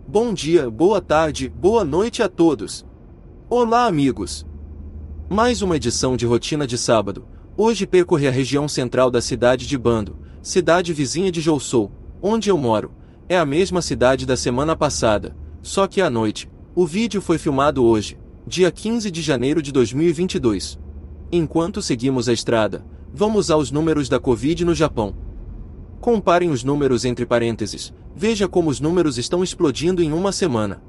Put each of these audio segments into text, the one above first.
Bom dia, boa tarde, boa noite a todos. Olá, amigos. Mais uma edição de Rotina de Sábado. Hoje percorri a região central da cidade de Bando, cidade vizinha de Joussou, onde eu moro. É a mesma cidade da semana passada, só que à noite. O vídeo foi filmado hoje, dia 15 de janeiro de 2022. Enquanto seguimos a estrada, vamos aos números da Covid no Japão. Comparem os números entre parênteses, veja como os números estão explodindo em uma semana.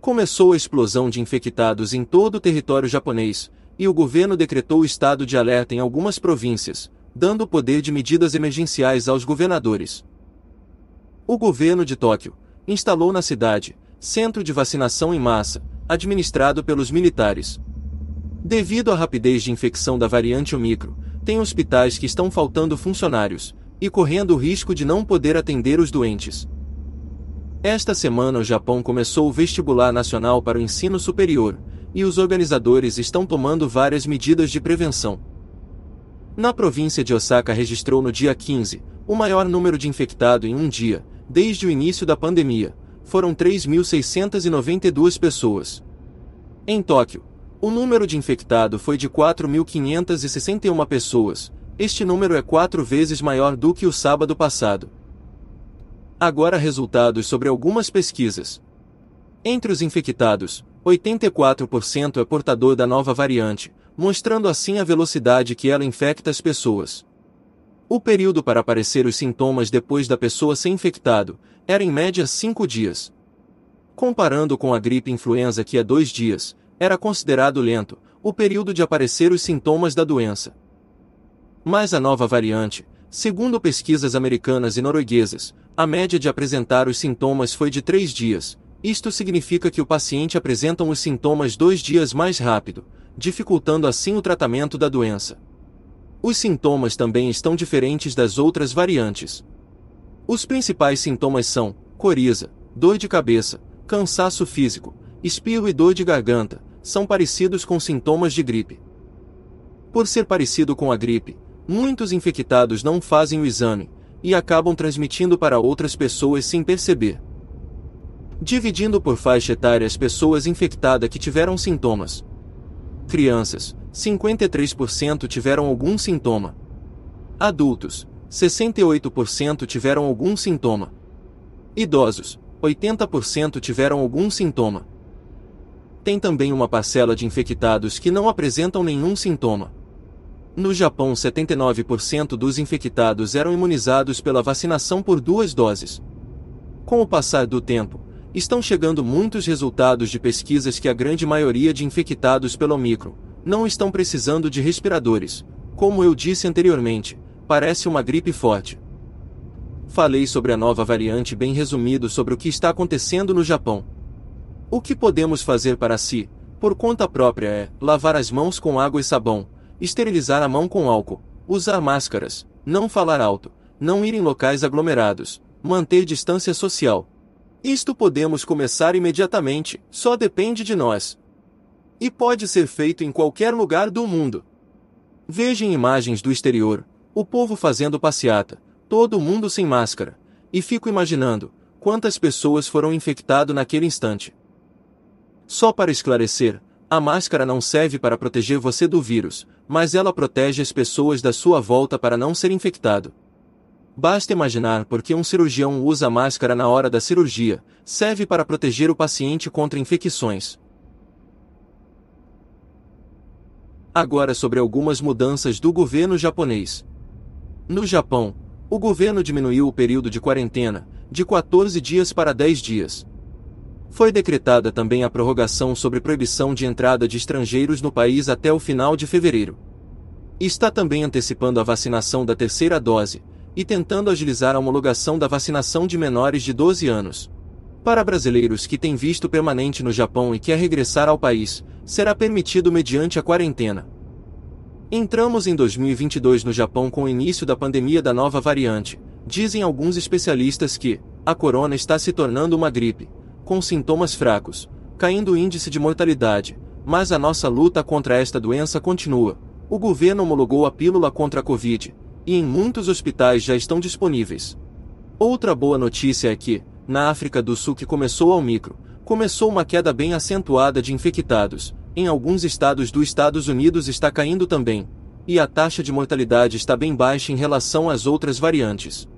Começou a explosão de infectados em todo o território japonês, e o governo decretou estado de alerta em algumas províncias, dando o poder de medidas emergenciais aos governadores. O governo de Tóquio instalou na cidade centro de vacinação em massa, administrado pelos militares. Devido à rapidez de infecção da variante Omicron, tem hospitais que estão faltando funcionários, e correndo o risco de não poder atender os doentes. Esta semana o Japão começou o vestibular nacional para o ensino superior, e os organizadores estão tomando várias medidas de prevenção. Na província de Osaka registrou no dia 15, o maior número de infectados em um dia, desde o início da pandemia, foram 3.692 pessoas. Em Tóquio, o número de infectados foi de 4.561 pessoas, este número é 4 vezes maior do que o sábado passado. Agora resultados sobre algumas pesquisas. Entre os infectados, 84% é portador da nova variante, mostrando assim a velocidade que ela infecta as pessoas. O período para aparecer os sintomas depois da pessoa ser infectado era em média 5 dias. Comparando com a gripe influenza que é 2 dias, era considerado lento o período de aparecer os sintomas da doença. Mas a nova variante, segundo pesquisas americanas e norueguesas, a média de apresentar os sintomas foi de 3 dias. Isto significa que o paciente apresenta os sintomas 2 dias mais rápido, dificultando assim o tratamento da doença. Os sintomas também estão diferentes das outras variantes. Os principais sintomas são coriza, dor de cabeça, cansaço físico, espirro e dor de garganta, são parecidos com sintomas de gripe. Por ser parecido com a gripe, muitos infectados não fazem o exame, e acabam transmitindo para outras pessoas sem perceber. Dividindo por faixa etária as pessoas infectadas que tiveram sintomas. Crianças, 53% tiveram algum sintoma. Adultos, 68% tiveram algum sintoma. Idosos, 80% tiveram algum sintoma. Tem também uma parcela de infectados que não apresentam nenhum sintoma. No Japão, 79% dos infectados eram imunizados pela vacinação por 2 doses. Com o passar do tempo, estão chegando muitos resultados de pesquisas que a grande maioria de infectados pelo Omicron não estão precisando de respiradores. Como eu disse anteriormente, parece uma gripe forte. Falei sobre a nova variante bem resumido sobre o que está acontecendo no Japão. O que podemos fazer para si, por conta própria é lavar as mãos com água e sabão, esterilizar a mão com álcool, usar máscaras, não falar alto, não ir em locais aglomerados, manter distância social. Isto podemos começar imediatamente, só depende de nós. E pode ser feito em qualquer lugar do mundo. Vejam imagens do exterior, o povo fazendo passeata, todo mundo sem máscara, e fico imaginando quantas pessoas foram infectadas naquele instante. Só para esclarecer, a máscara não serve para proteger você do vírus, mas ela protege as pessoas da sua volta para não ser infectado. Basta imaginar por que um cirurgião usa máscara na hora da cirurgia, serve para proteger o paciente contra infecções. Agora sobre algumas mudanças do governo japonês. No Japão, O governo diminuiu o período de quarentena, de 14 dias para 10 dias. Foi decretada também a prorrogação sobre proibição de entrada de estrangeiros no país até o final de fevereiro. Está também antecipando a vacinação da terceira dose, e tentando agilizar a homologação da vacinação de menores de 12 anos. Para brasileiros que têm visto permanente no Japão e quer regressar ao país, será permitido mediante a quarentena. Entramos em 2022 no Japão com o início da pandemia da nova variante. Dizem alguns especialistas que a corona está se tornando uma gripe, com sintomas fracos, caindo o índice de mortalidade, mas a nossa luta contra esta doença continua. O governo homologou a pílula contra a Covid, e em muitos hospitais já estão disponíveis. Outra boa notícia é que, na África do Sul que começou a Omicron, começou uma queda bem acentuada de infectados, em alguns estados dos Estados Unidos está caindo também, e a taxa de mortalidade está bem baixa em relação às outras variantes.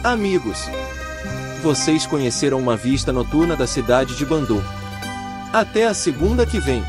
Amigos, vocês conheceram uma vista noturna da cidade de Bandung. Até a segunda que vem.